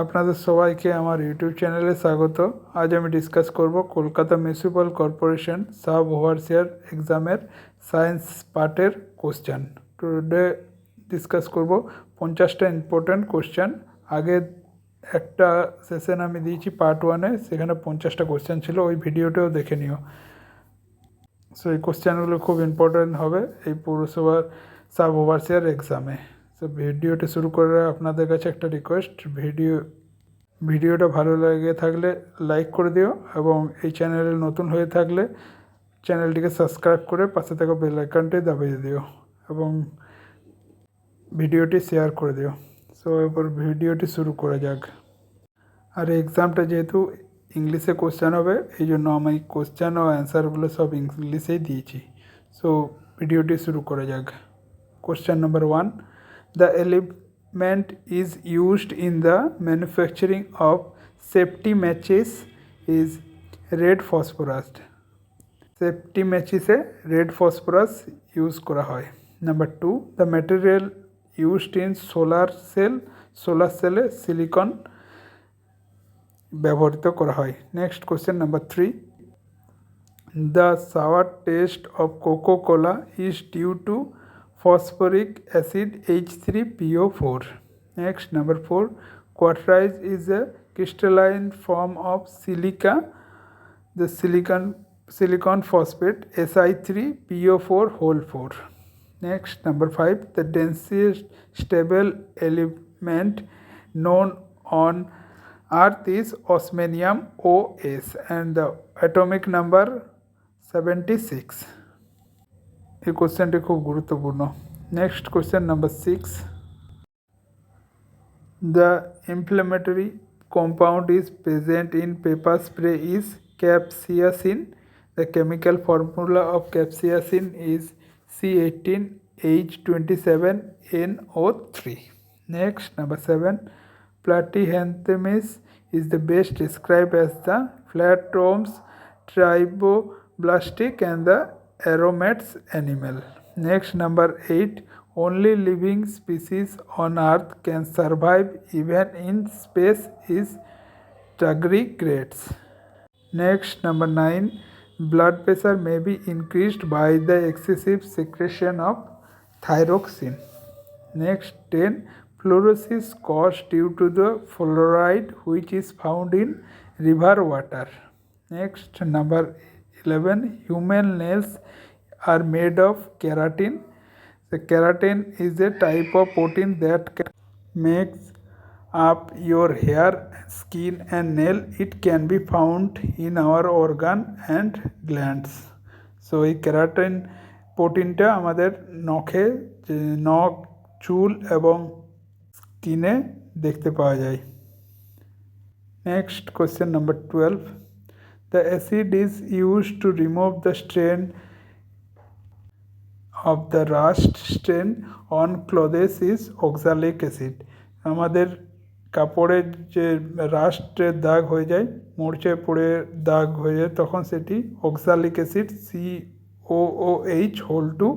আপনাদের সবাইকে আমার ইউটিউব চ্যানেলে স্বাগত। আজ আমি ডিসকাস করব Kolkata municipal corporation sub overseer এক্সামের সায়েন্স পার্টের কোশ্চেন। টুডে ডিসকাস করব 50টা ইম্পর্ট্যান্ট কোশ্চেন। আগে একটা সেশন আমি দিয়েছি পার্ট 1-এ, সেখানে 50টা কোশ্চেন ছিল, ওই ভিডিওটাও দেখে নিও। সো এই কোশ্চেনগুলো খুব ইম্পর্ট্যান্ট হবে এই পৌরসভার সাব ওভারসিয়ার এক্সামে। তো ভিডিওটা শুরু করে আপনাদের কাছে একটা রিকোয়েস্ট, ভিডিওটা ভালো লেগে থাকলে লাইক করে দিও এবং এই চ্যানেলে নতুন হয়ে থাকলে চ্যানেলটিকে সাবস্ক্রাইব করে পাশে থাকা বেল আইকনটি দাবিয়ে দিও এবং ভিডিওটি শেয়ার করে দিও। সো এবার ভিডিওটি শুরু করা যাক। আর এক্সামটা যেহেতু ইংলিশে কোশ্চেন হবে, এই জন্য আমি কোশ্চেন ও অ্যান্সারগুলো সব ইংলিশেই দিয়েছি। সো ভিডিওটি শুরু করা যাক। Question number 1. The element is used in the manufacturing of safety matches is red phosphorus. Safety matches e red phosphorus use kora hoy. Number 2. The material used in solar cell e silicon ব্যবহৃত করা হয়। Next question number 3. The sour taste of coca-cola is due to phosphoric acid H3PO4. Next, number 4. Quartz is a crystalline form of silica, the silicon phosphate Si3PO4 whole 4. Next, number 5. The densest stable element known on Earth is osmium OS and the atomic number 76. এই কোশ্চেনটি খুব গুরুত্বপূর্ণ। Next question number 6. The inflammatory compound is present in pepper spray is capsaicin. The chemical formula of capsaicin is C18H27NO3. Next, number 7. Platyhelminthes is the best described as the flatworms, triboblastic and the aromates animal. Next, number 8. Only living species on Earth can survive even in space is tardigrades. Next, number 9. Blood pressure may be increased by the excessive secretion of thyroxine. Next, 10. Fluorosis caused due to the fluoride which is found in river water. Next, number 11. Human nails are made of keratin. The keratin is a type of protein that makes up your hair, skin and nail. It can be found in our organ and glands. So এই keratin প্রোটিনটা আমাদের নখ, চুল এবং স্কিনে দেখতে পাওয়া যায়। Next, question number 12. The acid is used to remove the stain of the rust stain on clothes is oxalic acid. আমাদের কাপড়ের যে রাস্টের দাগ হয়ে যায়, মরচে পড়ে দাগ হয়ে যায়, তখন সেটি অক্সালিক অ্যাসিড COOH whole 2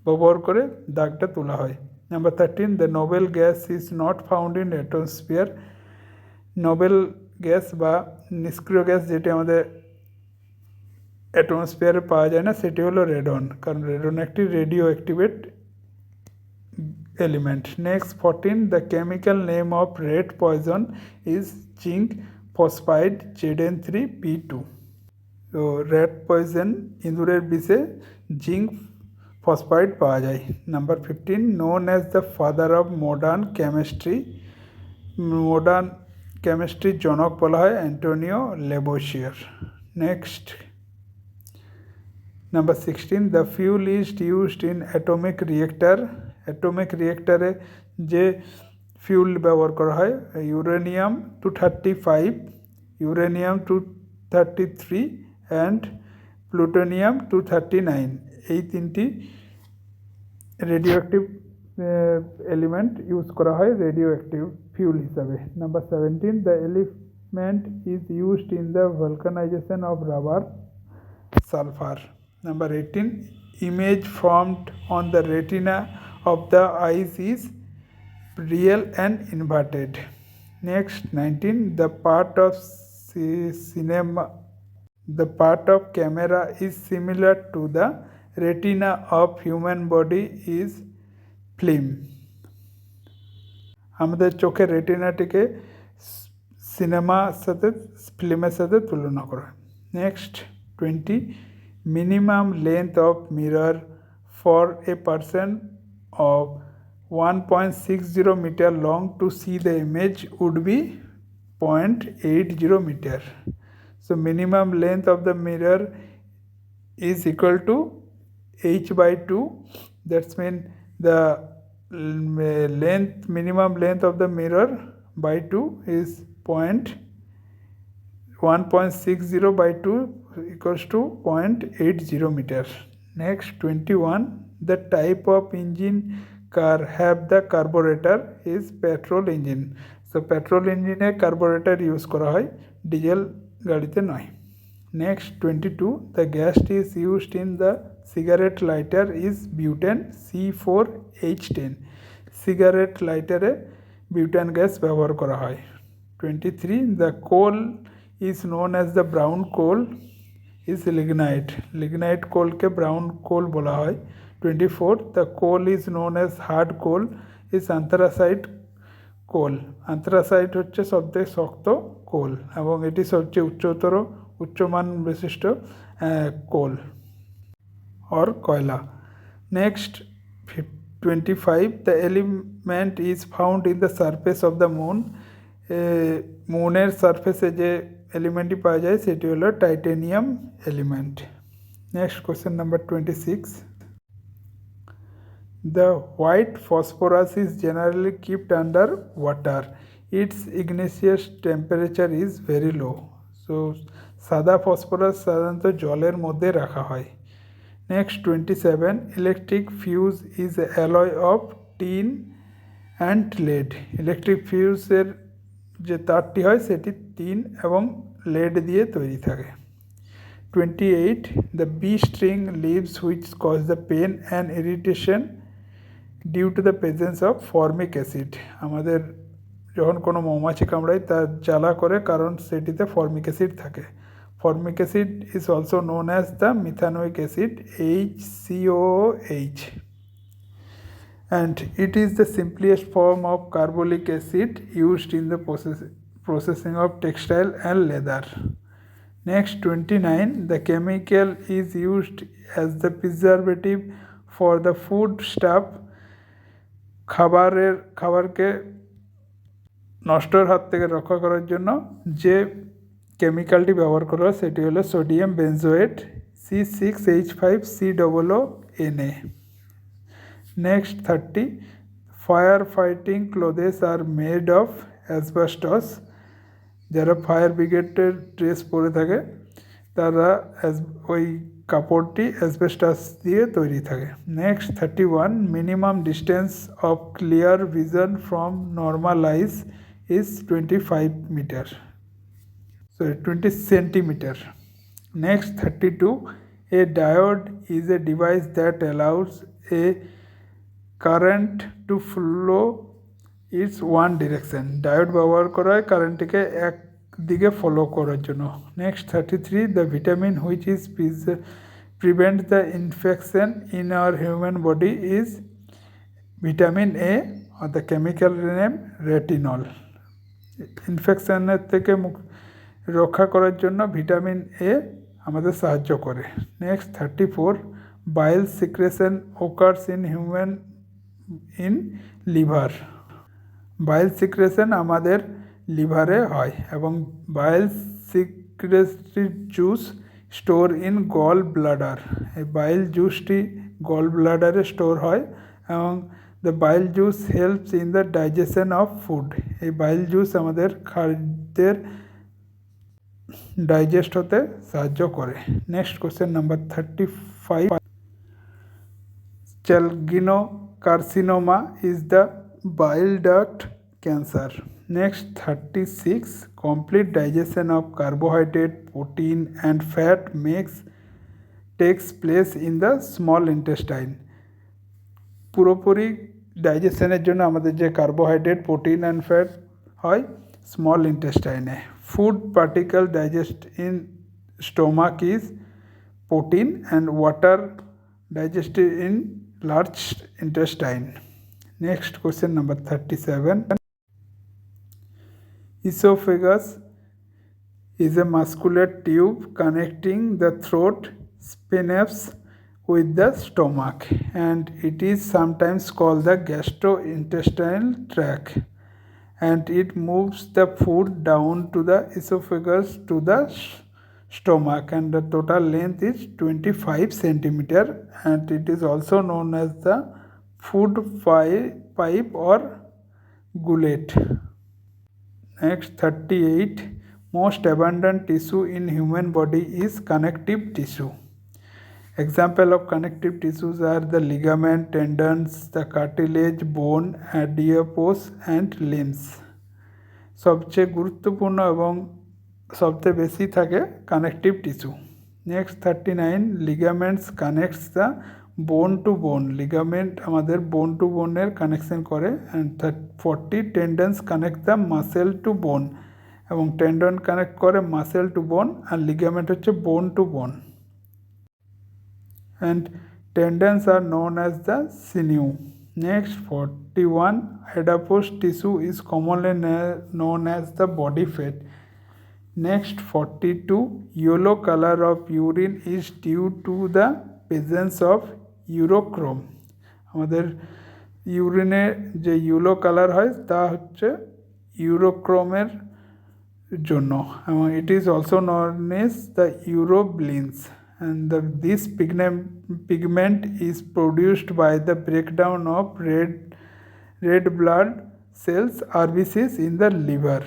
ব্যবহার করে দাগটা তোলা হয়। Number 13. The noble gas is not found in atmosphere. Nobel gas বা নিষ্ক্রিয় গ্যাস যেটি আমাদের অ্যাটমসফিয়ারে পাওয়া যায় না, সেটি হলো রেডন, কারণ রেডন একটি radio activate element. Next, 14. The chemical name of red poison is zinc phosphide Zn3P2. তো রেড পয়জন ইঁদুরের বিষে জিঙ্ক ফসফাইড পাওয়া যায়। Number 15. Known as the father of modern কেমিস্ট্রির জনক বলা হয় Antonio Lavoisier. Next, number 16. The fuel is used in atomic reactor. Atomic রিয়েক্টারে যে ফিউল ব্যবহার করা হয় ইউরেনিয়াম 235, ইউরেনিয়াম 233 অ্যান্ড প্লুটোনিয়াম 239। এই তিনটি রেডিও অ্যাক্টিভ এলিমেন্ট ইউজ করা হয় রেডিও অ্যাক্টিভ ফিউল হিসাবে। Number 17. The element is used in the vulcanization of rubber sulphur. Number 18. Image formed on the retina of the eyes is real and inverted. Next 19, the part of camera is similar to the retina of human body is film. আমাদের চোখের রেটিনাটিকে সিনেমার সাথে ফিল্মের সাথে তুলনা করা। Next 20, minimum length of mirror for a person of 1.60 meter long to see the image would be 0.80 meter. So minimum length of the mirror is equal to h by 2. That's mean the minimum length of the mirror by 2 is 1.60 by 2 equals to 0.80 meter. Next 21, the type of engine car have the carburetor is petrol engine. So petrol engine e carburetor use kora hoy, diesel গাড়িতে নয়। Next 22, the gas is used in the cigarette lighter is butane C4H10. cigarette lighter A butane gas ব্যবহার করা হয়। 23, the coal is known as the brown coal is lignite. lignite coal K brown coal বলা হয়। 24, the coal is known as hard coal is anthracite coal. anthracite হচ্ছে সবথেকে শক্ত কোল এবং এটি সবচেয়ে উচ্চমান বিশিষ্ট কোল or কয়লা। Next 25, the element is found in the surface of the moon. মুনের সারফেসে যে এলিমেন্টটি পাওয়া যায় সেটি হলো titanium element. Next question number 26, the white phosphorus is generally kept under water. Its igneous temperature is very low. So সাদা phosphorus সাধারণত জলের মধ্যে রাখা হয়। Next 27, electric fuse is alloy of tin and lead. Electric ফিউজের যে তারটি হয় সেটি টিন এবং লেড দিয়ে তৈরি থাকে। 28, the bee sting leaves which cause the pain and irritation due to the presence of formic acid. আমাদের যখন কোনো মৌমাছি কামড়ায় তার জ্বালা করে কারণ সেটিতে ফর্মিক অ্যাসিড থাকে। Formic acid is also known as the methanoic acid HCOOH, and it is the simplest form of carbolic acid used in the processing of textile and leather. Next 29, the chemical is used as the preservative for the food stuff. খাবারকে নষ্টর হাত থেকে রক্ষা করার জন্য যে কেমিক্যালটি ব্যবহার করা হয় সেটি হলো sodium benzoate C6H5COONA। Next 30, fire fighting clothes are made of asbestos. যারা ফায়ার ব্রিগেডের ড্রেস পরে থাকে তারা ওই কাপড়টি অ্যাসবেস্টাস দিয়ে তৈরি থাকে। Next 31, minimum distance of clear vision from normal eyes is 25 meter. Sorry, 20 centimeter. Next 32, a diode is a device that allows a current to flow its one direction. Diode ব্যবহার করা হয় কারেন্টকে এক দিকে ফলো করার জন্য। Next 33, the vitamin which is prevent the infection in our human body is vitamin A or the chemical name retinol. ইনফেকশনের থেকে রক্ষা করার জন্য ভিটামিন এ আমাদের সাহায্য করে। Next 34, bile secretion occurs in human in liver. Bile secretion আমাদের লিভারে হয় এবং bile secretory juice store in gall bladder. এই বাইল জুসটি গল ব্লাডারে স্টোর হয় এবং the bile juice helps in the digestion of food. এই বাইল জুস আমাদের খাদ্যের ডাইজেস্ট হতে সাহায্য করে। Next question number 35, Cholangiocarcinoma is the bile duct cancer. Next 36, complete digestion of carbohydrate, protein and fat takes place in the small intestine. পুরোপুরি ডাইজেশনের জন্য আমাদের যে কার্বোহাইড্রেট, প্রোটিন অ্যান্ড ফ্যাট হয় small intestine. Food particle digest in stomach is protein and water digested in large intestine. Next question number 37. Esophagus is a muscular tube connecting the throat sphincter with the stomach, and it is sometimes called the gastrointestinal tract, and it moves the food down to the esophagus to the stomach, and the total length is 25 centimeter, and it is also known as the food pipe or gullet. Next 38. Most abundant tissue in human body is connective tissue. Example of connective tissues are the ligament, tendons, the cartilage, bone, adipose and limbs. সবচেয়ে গুরুত্বপূর্ণ এবং সবচেয়ে বেশি থাকে connective tissue. Next 39. Ligaments connects the bone to bone. Ligament আমাদের bone to বোনের connection করে। And 40. Tendons connect the muscle to bone, এবং টেন্ডন কানেক্ট করে মাসেল টু বোন, আর লিগামেন্ট হচ্ছে bone to bone. And tendons are known as the sinew. Next 41. adipose tissue is commonly known as the body fat. Next 42. Yellow color of urine is due to the presence of urochrome. আমাদের ইউরিনে যে yellow colour হয় তা হচ্ছে ইউরোক্রোমের জন্য, এবং it is also known as the urobilins, and this pigment is produced by the breakdown of red blood cells RBCs in the liver.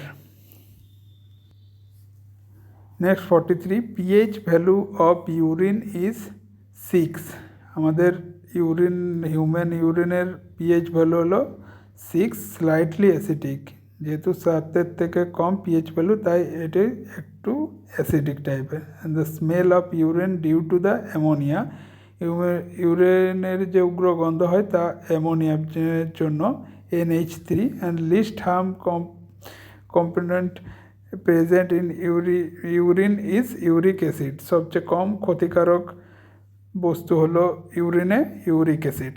Next 43. pH value of urine is 6. আমাদের human ইউরিনের pH value হলো 6, slightly acidic. যেহেতু 7 থেকে কম pH value তাই এটি একটু acidic টাইপের। And the smell of urine due to the ammonia. ইউরিনের যে উগ্র গন্ধ হয় তা অ্যামোনিয়ার জন্য NH3, and least harm component present in urine is uric acid. সবচেয়ে কম ক্ষতিকারক বস্তু হলো ইউরিনে uric acid.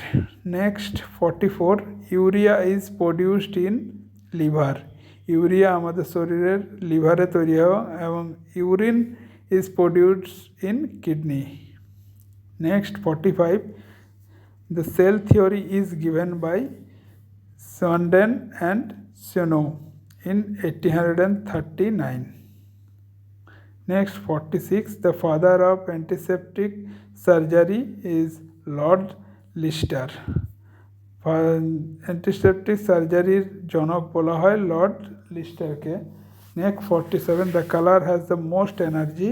Next 44. Urea is produced in liver. Urea আমাদের শরীরের লিভারে তৈরি হয়, এবং urine is produced in kidney. Next 45. The cell theory is given by Schleiden and Schwan in 1839. Next 46. The father of antiseptic surgery is Lord Lister. Antiseptic সার্জারির জনক বলা হয় লর্ড লিস্টারকে। Next 47. The colour has the most energy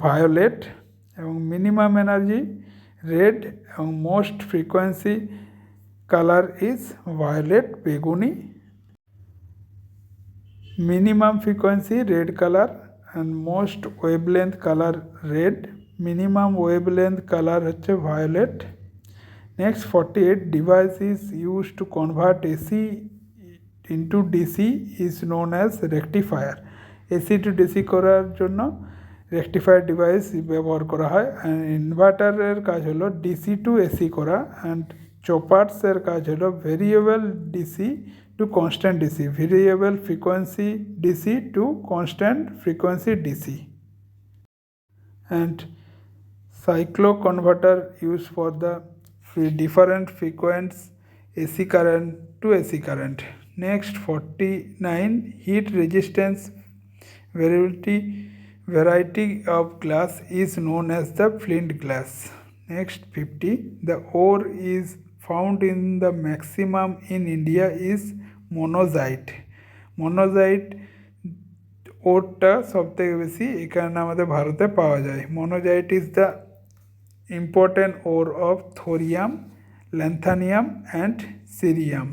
violet, এবং minimum energy red, এবং most frequency colour is violet বেগুনি। Minimum frequency red colour, and most wavelength colour red, minimum wavelength colour হচ্ছে violet. Next 48. Device is used to convert AC into DC is known as rectifier. AC to DC করার জন্য rectifier device ব্যবহার করা হয়। And ইনভার্টারের কাজ হলো DC to AC করা, and চপার্সের কাজ হলো variable DC to constant DC, variable frequency DC to constant frequency DC. And cycloconverter used for the different frequency AC current to AC current. Next 49. Heat resistance variety of glass is known as the flint glass. Next 50. The ore is found in the maximum in India is monazite. Monazite ওরটা সব থেকে বেশি এখানে আমাদের ভারতে পাওয়া যায়। Monazite is the important ore of thorium, lanthanum and cerium.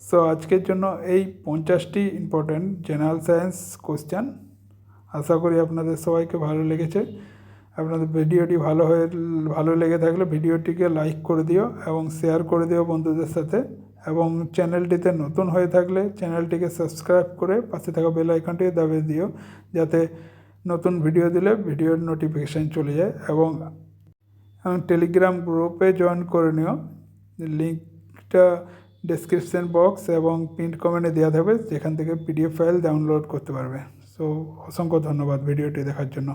So আজকের জন্য এই 50টি ইম্পর্টেন্ট জেনারেল সায়েন্স কোশ্চেন। আশা করি আপনাদের সবাইকে ভালো লেগেছে। আপনাদের ভিডিওটি ভালো লেগে থাকলে ভিডিওটিকে লাইক করে দিও এবং শেয়ার করে দিও বন্ধুদের সাথে, এবং চ্যানেলটিতে নতুন হয়ে থাকলে চ্যানেলটিকে সাবস্ক্রাইব করে পাশে থাকা বেল আইকনটি দাবিয়ে দিও, যাতে নতুন ভিডিও দিলে ভিডিওর নোটিফিকেশান চলে যায়। এবং টেলিগ্রাম গ্রুপে জয়েন করে নিও, লিঙ্কটা ডেসক্রিপশন বক্স এবং পিন্ট কমেন্টে দেওয়া থাকবে, যেখান থেকে পিডিএফ ফাইল ডাউনলোড করতে পারবে। সো অসংখ্য ধন্যবাদ ভিডিওটি দেখার জন্য।